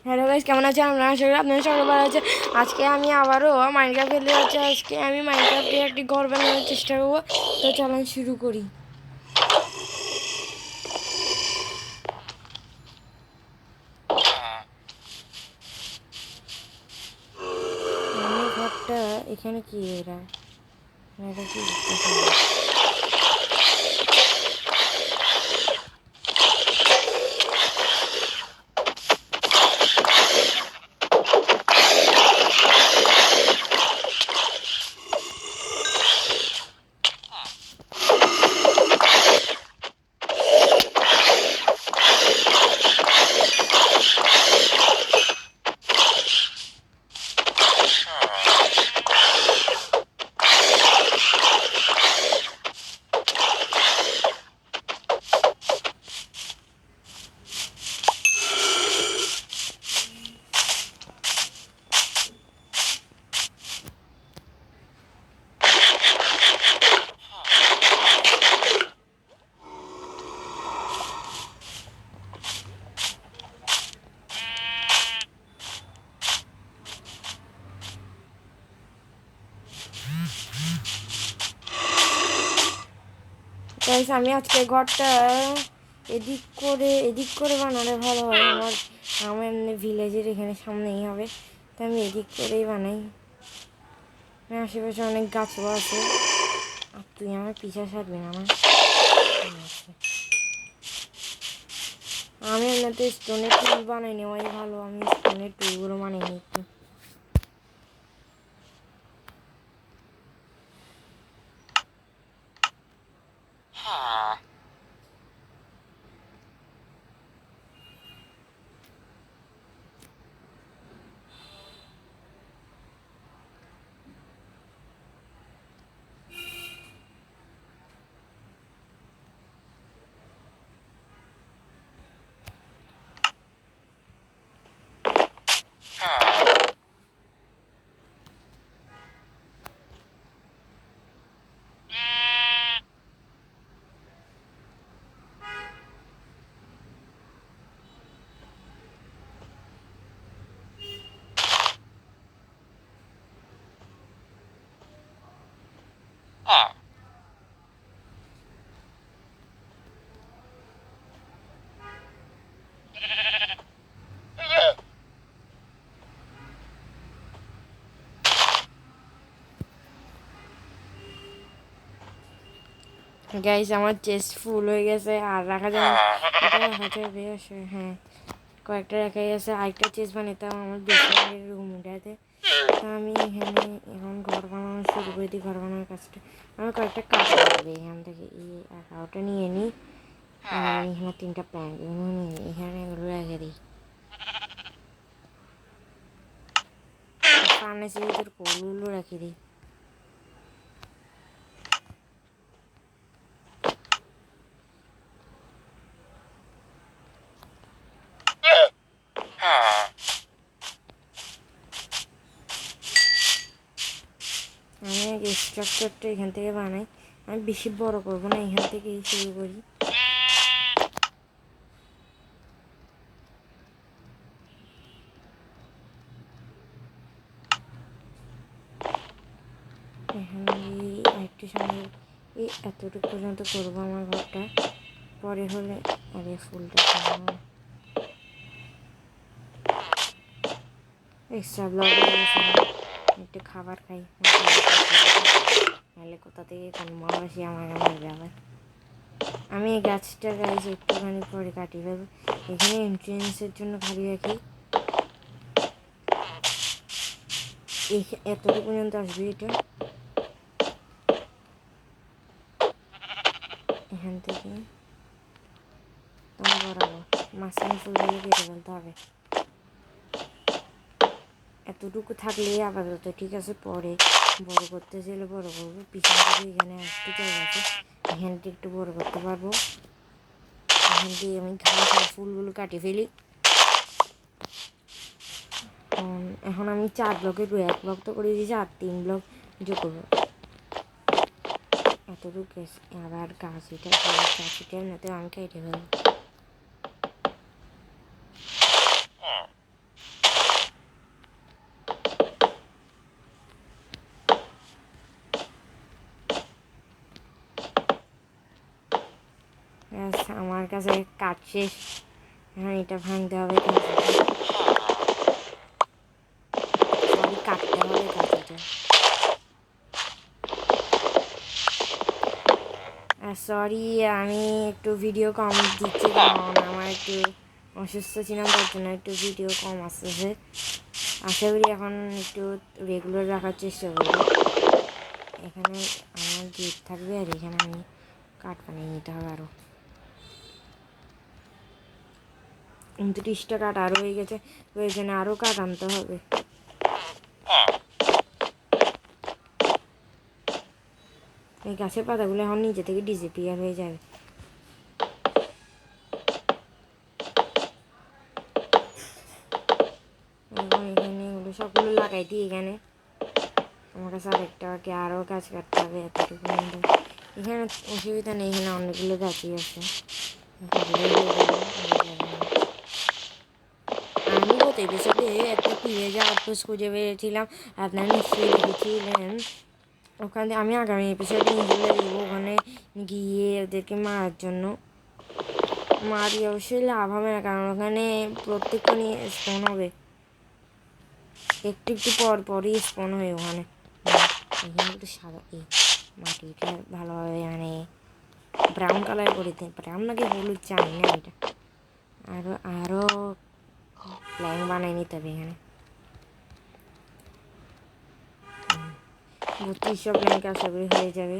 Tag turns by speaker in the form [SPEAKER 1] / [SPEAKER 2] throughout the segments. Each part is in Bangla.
[SPEAKER 1] হ্যালো গাইস, কেমন আছেন আপনারা? আশা করি আপনারা সবাই ভালো আছে। আজকে আমি আবারও মাইনক্রাফট খেলতে যাচ্ছি। আজকে আমি মাইনক্রাফটে একটি ঘর বানানোর চেষ্টা করবো। তো চলুন শুরু করি। আমি ঘরটা এখানে কি এটা এটা কি বুঝতেছি না। গাইস, আমি আজকে ঘরটা এদিক করে বানালে ভালো হয়। আমার এমনি ভিলেজের এখানে সামনেই হবে, তো আমি এদিক করেই বানাই। আশেপাশে অনেক গাছও আছে। আর তুই আমার পিছা ছাড়বি না না? আচ্ছা, আমি এমনিতে স্টোনের টুল বানাই নেওয়াই ভালো। আমি স্টোনের টুলগুলো বানাই নি একটু। গাইস, আমার চেস্ট ফুল হয়ে গেছে, আর রাখা যাবে না। এটা রাখা যাবে আসলে, হ্যাঁ, কয়েকটা রাখাই গেছে। আরেকটা চেস্ট বানাতাম আমার বেসমেন্টের রুমটাতে। তা আমি এখানে এখন ঘর বানানো শুরু করে দিই। ঘর বানানোর কাজটা আমার কয়েকটা কাঠ লাগবে। এখান থেকে এই ওটা নিয়ে নিই। আর এখানে 3টা প্ল্যান্ট এগুলো নিয়ে এখানে এগুলো রেখে দিই। ফার্নেসের ভিতর কোলগুলো রেখে দিই। আমি আগে স্ট্রাকচারটা এখান থেকে বানাই। আমি বেশি বড় করবো না, এখান থেকেই শুরু করি। এখানে আরেকটু সামনে এই এতটুকু পর্যন্ত করবো আমার ঘরটা। পরে হলে আরে ফুলটা এক্সট্রা ব্লগ একটু খাবার খাই, নাহলে কোথা থেকে কোন মহাবাসী আমাকে মারবে আবার। আমি এই গাছটা গাছ একটুখানি পরে কাটিয়ে ফেলবো। এখানে এন্ট্রেন্সের জন্য খালি রাখি। এতটুকু পর্যন্ত আসবে এটা। এখান থেকে তোমার বরাবর মাঝখানে ফুলগুলো কেটে ফেলতে হবে। এতটুকু থাকলেই আপাতত ঠিক আছে। পরে বড় করতে চাইলে বড় করবো। পিছন থেকে এখানে একটু জায়গা আছে, এখান থেকে একটু বড় করতে পারবো। এখান থেকে আমি ঘাস আর ফুলগুলো কাটিয়ে ফেলি। এখন আমি 4 ব্লকের 1 ব্লক তো করে দিয়েছি, আর 3 ব্লক যোগ করবো। এতটুকু আবার কাশিটা না তো আমি কেটে ফেলবো। কাছে কাঠ শেষ, হ্যাঁ এটা ভাঙতে হবে, সবই কাটতে হবে গাছ। সরি আমি একটু ভিডিও কম দিচ্ছি, কারণ আমার একটু অসুস্থ ছিলাম, তার জন্য একটু ভিডিও কম আসতেছে। আশা করি এখন একটু রেগুলার রাখার চেষ্টা করব। এখানে আমার গেট থাকবে, আর এখানে আমি কাঠ বানিয়ে নিতে হবে আরও 29টা কাঠ আরও হয়ে গেছে, তো এখানে আরও কাঠ আনতে হবে। এই গাছের পাতাগুলো এখন নিচে থেকে ডিসঅ্যাপিয়ার হয়ে যাবে। এখন এখানে এগুলো সবগুলো লাগাই দিই। এখানে আমার কাছে আরেকটাকে আরও গাছ কাটতে হবে এতটুকু। এখানে অসুবিধা নেই, এখানে অনেকগুলো গাছই আছে। আমি গত এপিসোডে একটা পিঁড়ে আউটপোস্ট খুঁজে পেয়েছিলাম, আপনারা নিশ্চয়ই দেখেছিলেন। ওখানে আমি আগামী এপিসোডে নিয়ে দেবো, ওখানে গিয়ে ওদেরকে মারার জন্য। মারি অবশ্যই লাভ হবে না, কারণ ওখানে প্রত্যেকক্ষণই স্পন হবে, একটু একটু পর পরই স্পন হয় ওখানে। এখানে একটু সাদা এই মাটিটা ভালোভাবে মানে ব্রাউন কালার করে দিন, ব্রাউন নাকি হলুদ জানি না এটা। আরও প্ল্যান বানিয়ে নিতে হবে। এখানে 3200 প্ল্যাঙ্ক আশা করি হয়ে যাবে।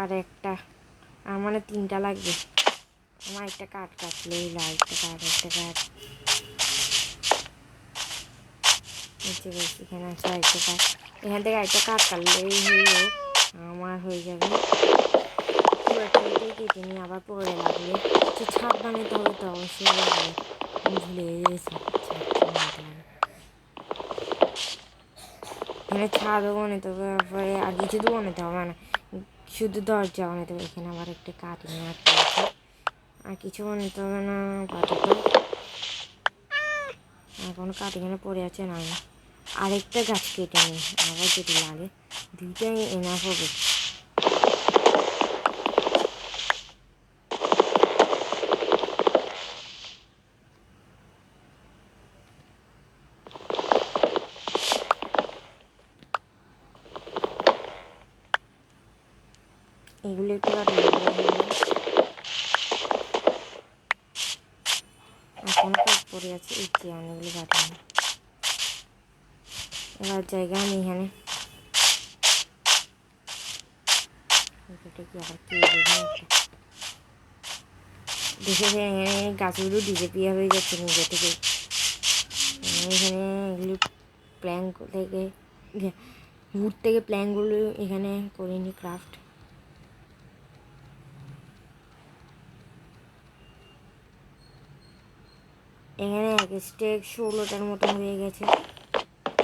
[SPEAKER 1] আর একটা আমার 3টা লাগবে, আমার একটা কাঠ কাটলেই একটা কাঠ এখানে আছে একটা কাঠ, এখান থেকে একটা কাঠ কাটলেই হইল আমার হয়ে যাবে। কেটে নিয়ে আবার পরে লাগবে, তো ছাদ বানাতে হবে, তো অবশ্যই লাগবে। ভুলে গেছি এখানে ছাদও বানাতে হবে, তারপরে আর কিছু তো বানাতে হবে না, শুধু দরজা বানাতে হবে। এখানে আবার একটা কাটিং আছে, আর কিছু বানাতে হবে না আপাতত। এখন কাঠ এখানে পড়ে আছে না, আরেকটা গাছ কেটে নিই, আবার যদি লাগে 2টাই এনাফ হবে। এগুলো একটু কাটলে এখন কাঠ পড়ে আছে, এই যে আমি এগুলো কাটিনি। এবার জায়গা আমি এখানে কি আবার কি দেখেছে, এখানে গাছগুলো ডিসঅ্যাপিয়ার হয়ে যাচ্ছে নিজে থেকে। এখানে এগুলো প্ল্যাঙ্ক থেকে উড থেকে প্ল্যাঙ্কগুলো এখানে করিনি ক্রাফট। এখানে এক স্টেক 16টার মতন হয়ে গেছে,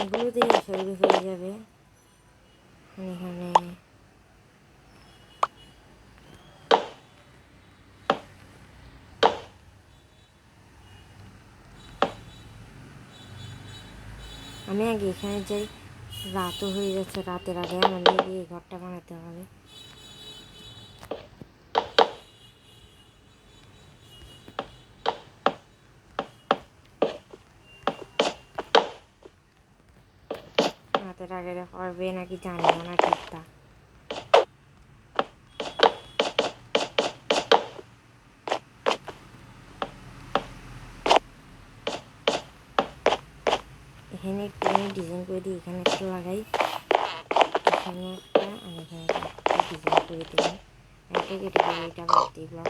[SPEAKER 1] এগুলোতেই আশা করি হয়ে যাবে। এখানে আমি আগে এখানে যাই, রাতও হয়ে যাচ্ছে, রাতের আগে আমাদের এই ঘরটা বানাতে হবে। রাতের আগে হবে নাকি জানি না ঠিকঠাক। এখানে একটু আমি ডিজাইন করে দিই, এখানে একটা লাগাই, এখানে একটা, আর এখানে একটা ডিজাইন করে দিলাম। একটা কেটে করে এটা বাদ দিলাম।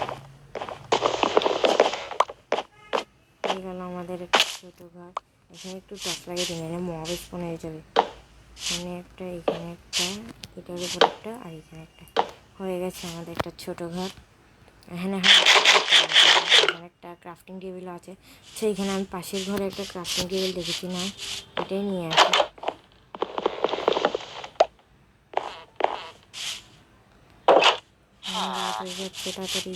[SPEAKER 1] হয়ে গেল আমাদের একটা ছোটো ঘর। এখানে একটু টস লাগিয়ে দিন, এখানে মব স্পন হয়ে যাবে। এখানে একটা, এখানে একটা, এটার উপর একটা, আর এখানে একটা, হয়ে গেছে আমাদের একটা ছোটো ঘর। এখানে এখানে একটা ক্রাফটিং টেবিল আছে, সেইখানে আমি পাশের ঘরে একটা ক্রাফটিং টেবিল দেখেছি, না এটাই নিয়ে আসি। হয়ে যাচ্ছে তাড়াতাড়ি।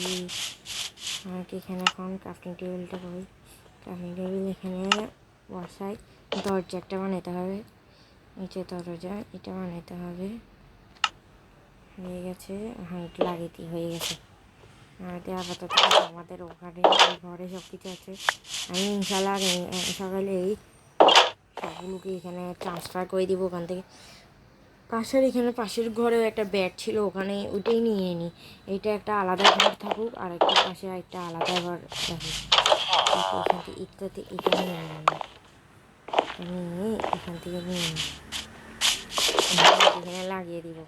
[SPEAKER 1] আমাকে এখানে এখন ক্রাফটিং টেবিলটা করি, ক্রাফটিং টেবিল এখানে বসাই। দরজা একটা বানাতে হবে, নিচে দরজা এটা বানাতে হবে। হয়ে গেছে, হ্যাঁ এটা লাগিয়ে হয়ে গেছে। আমাদের আপাতত আমাদের ওখানে ঘরে সব কিছু আছে। আমি ইনশাল্লাহ সকালে এই সবগুলোকে এখানে ট্রান্সফার করে দিব ওখান থেকে। এখানে পাশের ঘরেও একটা বেড ছিল, ওখানে ওইটাই নিয়ে নিই। এইটা একটা আলাদা ঘর থাকুক, আর একটা পাশে একটা আলাদা ঘর থাকুক। এখান থেকে ইত্যাদি এটা নিয়ে নিয়ে এখান থেকে নিয়ে নিই, এখানে লাগিয়ে দিব,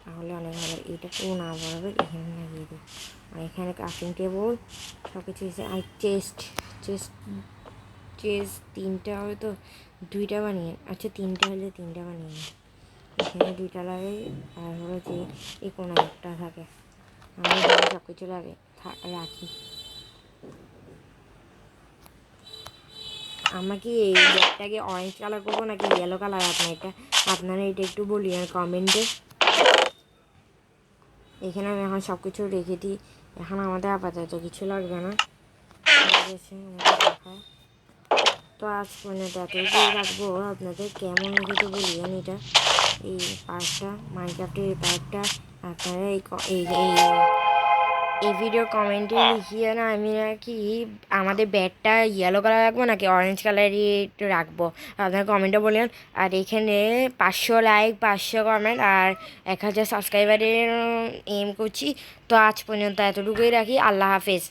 [SPEAKER 1] তাহলে অনেক ভালো। এটা কেউ না বরাবর এখানে লাগিয়ে দিই। আর এখানে ক্রাফটিং টেবিল সব কিছু আর চেস্ট চেস্ট চেস্ট 3টা হবে তো 2টা বানিয়ে, আচ্ছা 3টা হলে 3টা বানিয়ে নিই। এখানে 2টা লাগে, আর হলো যে এই কোনো একটা থাকে। আমি সব কিছু লাগে রাখি। আমরা কি এই ব্যাগটাকে অরেঞ্জ কালার করবো নাকি ইয়েলো কালার? আপনারা এটা একটু বলি আর কমেন্টে। এখানে আমি এখন সব কিছু রেখে দিই, এখন আমাদের আপাতত কিছু লাগবে না। তো আজ পর্যন্ত এতটুকুই রাখবো। আপনাদের কেমন লেগেছে বলিয়েন এটা, এই পার্কটা, মাইনক্রাফ্টের এই পার্কটা। আপনারা এই ভিডিও কমেন্টে লিখিয়ে না, আমি নাকি আমাদের ব্যাটটা ইয়েলো কালার রাখবো নাকি অরেঞ্জ কালারই রাখবো, আপনারা কমেন্টে বললেন। আর এখানে 500 লাইক, 500 কমেন্ট আর 1000 সাবস্ক্রাইবারের এম করছি। তো আজ পর্যন্ত এতটুকুই রাখি। আল্লাহ হাফেজ।